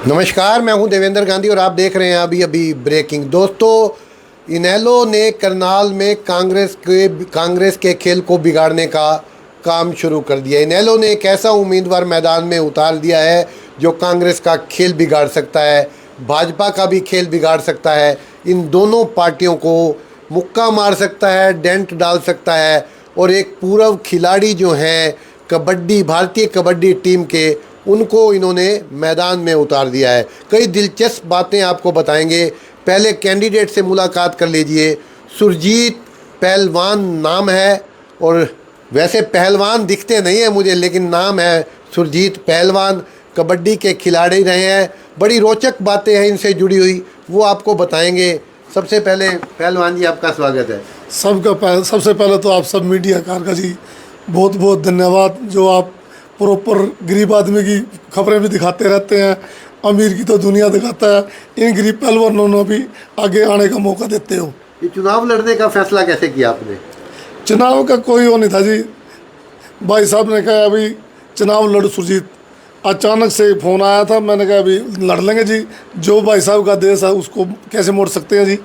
नमस्कार, मैं हूं देवेंद्र गांधी और आप देख रहे हैं अभी अभी ब्रेकिंग। दोस्तों, इनेलो ने करनाल में कांग्रेस के खेल को बिगाड़ने का काम शुरू कर दिया। इनेलो ने एक ऐसा उम्मीदवार मैदान में उतार दिया है जो कांग्रेस का खेल बिगाड़ सकता है, भाजपा का भी खेल बिगाड़ सकता है, इन दोनों पार्टियों को मुक्का मार सकता है, डेंट डाल सकता है। और एक पूर्व खिलाड़ी जो हैं कबड्डी, भारतीय कबड्डी टीम के, उनको इन्होंने मैदान में उतार दिया है। कई दिलचस्प बातें आपको बताएंगे। पहले कैंडिडेट से मुलाकात कर लीजिए। सुरजीत पहलवान नाम है, और वैसे पहलवान दिखते नहीं हैं मुझे, लेकिन नाम है सुरजीत पहलवान। कबड्डी के खिलाड़ी रहे हैं। बड़ी रोचक बातें हैं इनसे जुड़ी हुई, वो आपको बताएंगे। सबसे पहले पहलवान जी, आपका स्वागत है। सबसे पहले तो आप सब मीडियाकार का जी बहुत बहुत धन्यवाद, जो आप प्रॉपर गरीब आदमी की खबरें भी दिखाते रहते हैं, अमीर की तो दुनिया दिखाता है, इन गरीब पहलवानों ने भी आगे आने का मौका देते हो। ये चुनाव लड़ने का फैसला कैसे किया आपने? चुनाव का कोई वो नहीं था जी, भाई साहब ने कहा अभी चुनाव लड़ सुरजीत। अचानक से फ़ोन आया था, मैंने कहा अभी लड़ लेंगे जी, जो भाई साहब का देश है उसको कैसे मोड़ सकते हैं जी,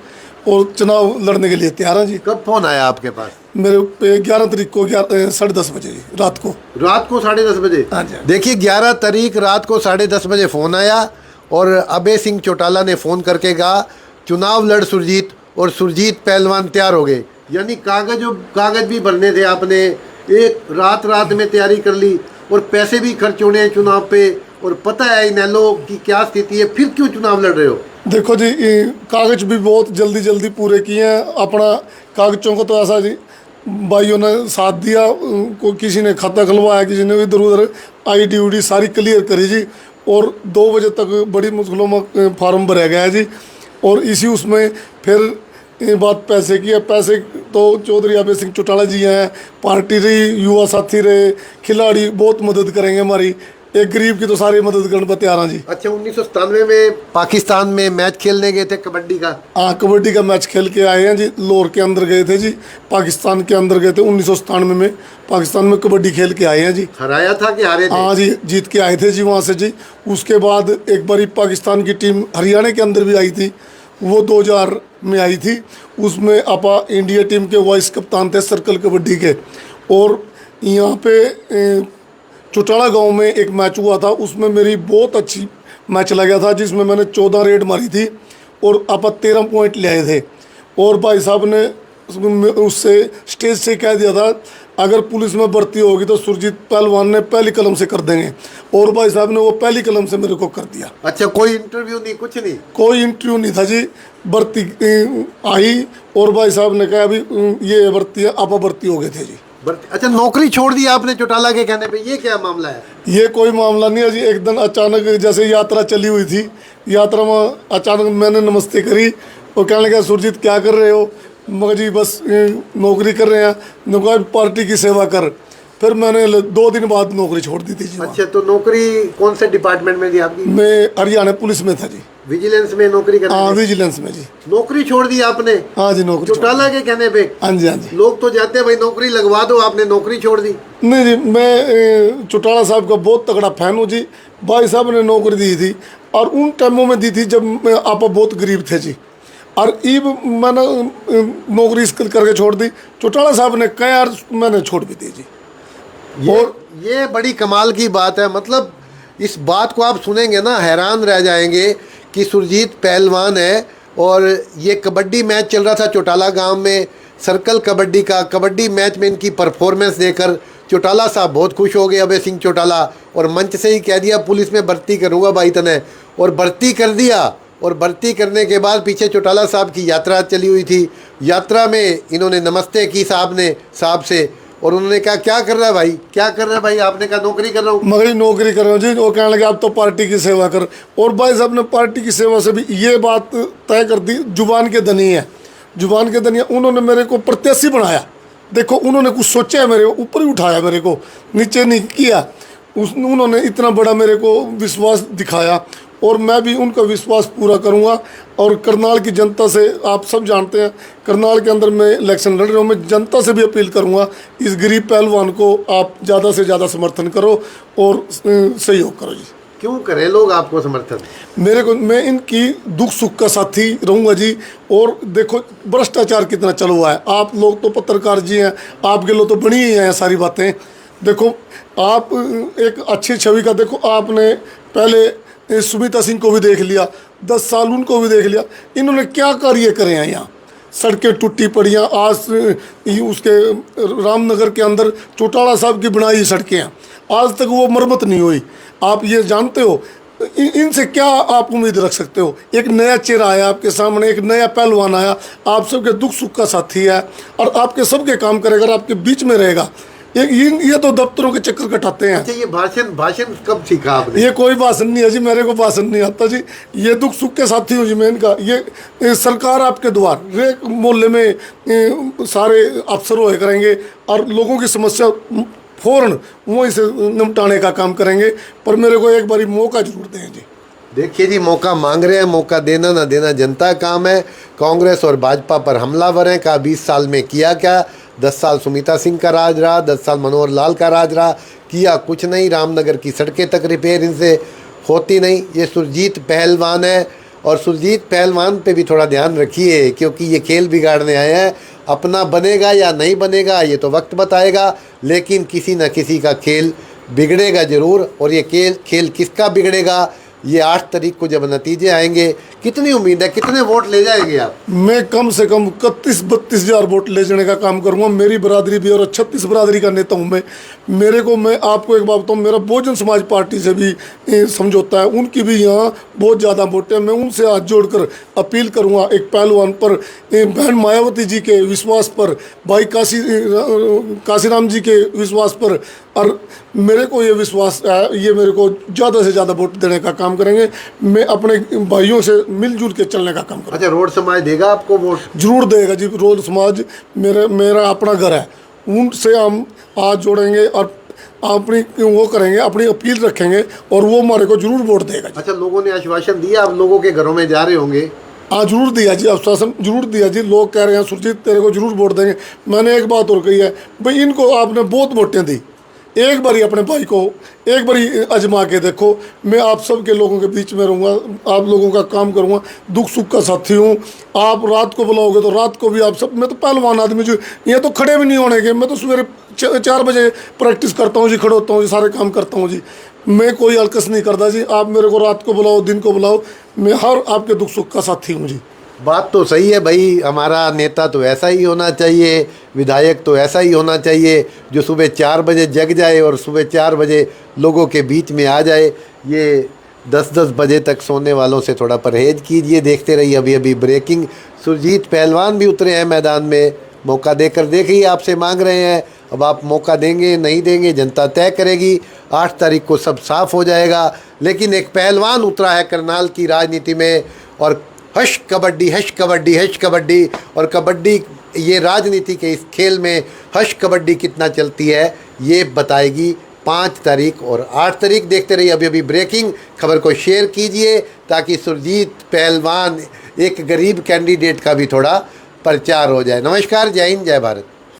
और चुनाव लड़ने के लिए तैयार हैं जी। कब फोन आया आपके पास? मेरे पे 11 तारीख को 10:30 बजे जी, रात को 10:30 बजे। हाँ जी। देखिए, 11 तारीख रात को 10:30 बजे फ़ोन आया और अभय सिंह चौटाला ने फ़ोन करके कहा चुनाव लड़ सुरजीत, और सुरजीत पहलवान तैयार हो गए। यानी कागज भी भरने थे आपने, एक रात में तैयारी कर ली, और पैसे भी खर्च होने हैं चुनाव पे, और पता है इनेलो की क्या स्थिति है, फिर क्यों चुनाव लड़ रहे हो? देखो जी, कागज भी बहुत जल्दी पूरे किए हैं। अपना कागजों को तो ऐसा जी भाइयों ने साथ दिया, को किसी ने खाता खुलवाया, किसी ने इधर उधर आईडी उडी सारी क्लियर करी जी, और 2 बजे तक बड़ी मुश्किलों में फार्म भरा गया है जी। और इसी उसमें फिर ये बात पैसे की है। पैसे तो चौधरी अभय सिंह चौटाला जी हैं, पार्टी रही, युवा साथी रहे, खिलाड़ी बहुत मदद करेंगे हमारी, एक गरीब की तो सारी मदद करने पर तैयार हैं जी। अच्छा, 1997 में पाकिस्तान में मैच खेलने गए थे कबड्डी का? हाँ, कबड्डी का मैच खेल के आए हैं जी। लाहौर के अंदर गए थे जी, पाकिस्तान के अंदर गए थे 1997 में, पाकिस्तान में कबड्डी खेल के आए हैं जी। हराया था कि हारे थे? हाँ जी, जीत के आए थे जी वहाँ से जी। उसके बाद एक बारी पाकिस्तान की टीम हरियाणा के अंदर भी आई थी, वो 2000 में आई थी। उसमें आपा इंडिया टीम के वाइस कप्तान थे सर्कल कबड्डी के। और यहाँ पे चौटाला गांव में एक मैच हुआ था, उसमें मेरी बहुत अच्छी मैच लगा था, जिसमें मैंने 14 रेड मारी थी और आपा 13 पॉइंट ले आए थे। और भाई साहब ने उससे स्टेज से कह दिया था अगर पुलिस में भर्ती होगी तो सुरजीत पहलवान ने पहली कलम से कर देंगे, और भाई साहब ने वो पहली कलम से मेरे को कर दिया। अच्छा, कोई इंटरव्यू नहीं, कुछ नहीं? कोई इंटरव्यू नहीं था जी। भर्ती आई और भाई साहब ने कहा अभी ये भर्ती है, आप भर्ती हो गए थे जी। अच्छा, नौकरी छोड़ दी आपने चौटाला के कहने पे, ये क्या मामला है? ये कोई मामला नहीं है जी। एक दिन अचानक जैसे यात्रा चली हुई थी, यात्रा में अचानक मैंने नमस्ते करी और कहने लगा सुरजीत क्या कर रहे हो? मगर जी बस नौकरी कर रहे हैं। कहा पार्टी की सेवा कर। फिर मैंने 2 दिन बाद नौकरी छोड़ दी थी जी। अच्छा, तो नौकरी कौन से डिपार्टमेंट में थी आपकी? मैं हरियाणा पुलिस में था जी। विजिलेंस में नौकरी करते? हाँ, विजिलेंस में जी। नौकरी छोड़ दी आपने? हाँ जी, नौकरी चौटाला के कहने पे? हाँ जी, हाँ जी। लोग तो जाते हैं भाई नौकरी लगवा दो, आपने नौकरी छोड़ दी? नहीं जी, मैं चौटाला साहब का बहुत तगड़ा फैन हूँ जी। भाई साहब ने नौकरी दी थी, और उन टाइमों में दी थी जब आप बहुत गरीब थे जी, और ईब मैंने नौकरी करके छोड़ दी। चौटाला साहब ने कहा यार मैंने छोड़ भी दी जी। ये बड़ी कमाल की बात है। मतलब इस बात को आप सुनेंगे ना, हैरान रह जाएंगे कि सुरजीत पहलवान है, और ये कबड्डी मैच चल रहा था चौटाला गांव में, सर्कल कबड्डी का। कबड्डी मैच में इनकी परफॉर्मेंस देकर चौटाला साहब बहुत खुश हो गए, अभय सिंह चौटाला, और मंच से ही कह दिया पुलिस में भर्ती करूँगा भाई तने, और भर्ती कर दिया। और भर्ती करने के बाद पीछे चौटाला साहब की यात्रा चली हुई थी। यात्रा में इन्होंने नमस्ते की साहब से, और उन्होंने कहा क्या कर रहा है भाई, क्या कर रहा है भाई? आपने कहा नौकरी कर रहा हूँ। मगर नौकरी कर रहा हूँ जी। वो कहने लगे आप तो पार्टी की सेवा कर। और भाई साहब ने पार्टी की सेवा से भी ये बात तय कर दी, जुबान के धनी है, जुबान के धनी है। उन्होंने मेरे को प्रत्याशी बनाया। देखो, उन्होंने कुछ सोचा है, मेरे ऊपर ही उठाया, मेरे को नीचे नहीं किया। उन्होंने इतना बड़ा मेरे को विश्वास दिखाया, और मैं भी उनका विश्वास पूरा करूंगा। और करनाल की जनता से, आप सब जानते हैं करनाल के अंदर मैं इलेक्शन लड़ रहा हूँ, मैं जनता से भी अपील करूंगा इस गरीब पहलवान को आप ज़्यादा से ज़्यादा समर्थन करो और सहयोग करो जी। क्यों करें लोग आपको समर्थन? मेरे को, मैं इनकी दुख सुख का साथी रहूँगा जी। और देखो भ्रष्टाचार कितना चल हुआ है, आप लोग तो पत्रकार जी हैं, आपके लोग तो बनी ही हैं सारी बातें। देखो आप एक अच्छी छवि का, देखो आपने पहले सुमिता सिंह को भी देख लिया, 10 साल उनको भी देख लिया, इन्होंने क्या कार्य करे हैं यहाँ। सड़कें टूटी पड़ियाँ, आज उसके रामनगर के अंदर चौटाला साहब की बनाई सड़कें हैं, आज तक वो मरम्मत नहीं हुई। आप ये जानते हो इनसे क्या आप उम्मीद रख सकते हो? एक नया चेहरा आया आपके सामने, एक नया पहलवान आया, आप सबके दुख सुख का साथी है और आपके सबके काम करेगा और आपके बीच में रहेगा। ये तो दफ्तरों के चक्कर कटाते हैं। अच्छा, ये भाषण कब सीखा आपने? ये कोई भाषण नहीं है जी, मेरे को भाषण नहीं आता जी। ये दुख सुख के साथी हूँ जी मैं इनका। ये सरकार आपके द्वार एक मोहल्ले में सारे अफसर हुए करेंगे और लोगों की समस्या फौरन वहीं से निपटाने का काम करेंगे। पर मेरे को एक बारी मौका जरूर दें जी। देखिए जी, मौका मांग रहे हैं, मौका देना ना देना जनता का काम है। कांग्रेस और भाजपा पर हमलावर हैं। कहा 20 साल में किया क्या? 10 साल सुमिता सिंह का राज रहा, 10 साल मनोहर लाल का राज रहा, किया कुछ नहीं। रामनगर की सड़कें तक रिपेयर इनसे होती नहीं। ये सुरजीत पहलवान है और सुरजीत पहलवान पे भी थोड़ा ध्यान रखिए, क्योंकि ये खेल बिगाड़ने आए हैं। अपना बनेगा या नहीं बनेगा ये तो वक्त बताएगा, लेकिन किसी न किसी का खेल बिगड़ेगा ज़रूर। और ये खेल किसका बिगड़ेगा, ये 8 तारीख को जब नतीजे आएंगे, कितनी उम्मीद है, कितने वोट ले जाएंगे आप? मैं कम से कम 31-32 हज़ार वोट ले जाने का काम करूँगा। मेरी बरादरी भी और 36 बरादरी का नेता हूँ मैं। मैं आपको एक बात बताऊँ, मेरा बहुजन समाज पार्टी से भी समझौता है, उनकी भी यहाँ बहुत ज़्यादा वोट है। मैं उनसे हाथ जोड़कर अपील करूँगा, एक पहलवान पर, बहन मायावती जी के विश्वास पर, भाई काशीराम जी के विश्वास पर, और मेरे को ये विश्वास है, ये मेरे को ज़्यादा से ज़्यादा वोट देने का काम करेंगे। मैं अपने भाइयों से मिलजुल के चलने का काम करूँगा। अच्छा, रोड समाज देगा आपको वोट? जरूर देगा जी। रोड समाज मेरा अपना घर है, उनसे हम हाथ जोड़ेंगे और अपनी वो करेंगे, अपनी अपील रखेंगे और वो हमारे को जरूर वोट देगा जी। अच्छा, लोगों ने आश्वासन दिया, आप लोगों के घरों में जा रहे होंगे? हाँ जरूर दिया जी, आश्वासन जरूर दिया जी। लोग कह रहे हैं सुरजीत तेरे को जरूर वोट देंगे। मैंने एक बात और कही है भाई, इनको आपने बहुत वोटें दी, एक बारी अपने भाई को एक बारी आजमा के देखो। मैं आप सब के लोगों के बीच में रहूँगा, आप लोगों का काम करूँगा, दुख सुख का साथी हूँ। आप रात को बुलाओगे तो रात को भी आप सब, मैं तो पहलवान आदमी जो ये तो खड़े भी नहीं होने के, मैं तो सवेरे 4 बजे प्रैक्टिस करता हूँ जी, खड़े होता हूँ जी, सारे काम करता हूँ जी। मैं कोई अलकस नहीं करता जी। आप मेरे को रात को बुलाओ, दिन को बुलाओ, मैं हर आपके दुख सुख का साथी हूँ जी। बात तो सही है भाई, हमारा नेता तो ऐसा ही होना चाहिए, विधायक तो ऐसा ही होना चाहिए जो सुबह 4 बजे जग जाए और सुबह 4 बजे लोगों के बीच में आ जाए। ये 10-10 बजे तक सोने वालों से थोड़ा परहेज कीजिए। देखते रहिए अभी ब्रेकिंग। सुरजीत पहलवान भी उतरे हैं मैदान में, मौका देकर देखिए, आपसे मांग रहे हैं। अब आप मौका देंगे नहीं देंगे जनता तय करेगी। 8 तारीख को सब साफ हो जाएगा। लेकिन एक पहलवान उतरा है करनाल की राजनीति में, और hush kabaddi hush kabaddi hush kabaddi. और कबड्डी, ये राजनीति के इस खेल में हश कबड्डी कितना चलती है ये बताएगी 5 तारीख और 8 तारीख। देखते रहिए अभी ब्रेकिंग। खबर को शेयर कीजिए ताकि सुरजीत पहलवान, एक गरीब कैंडिडेट का भी थोड़ा प्रचार हो जाए। नमस्कार, जय हिंद, जय भारत।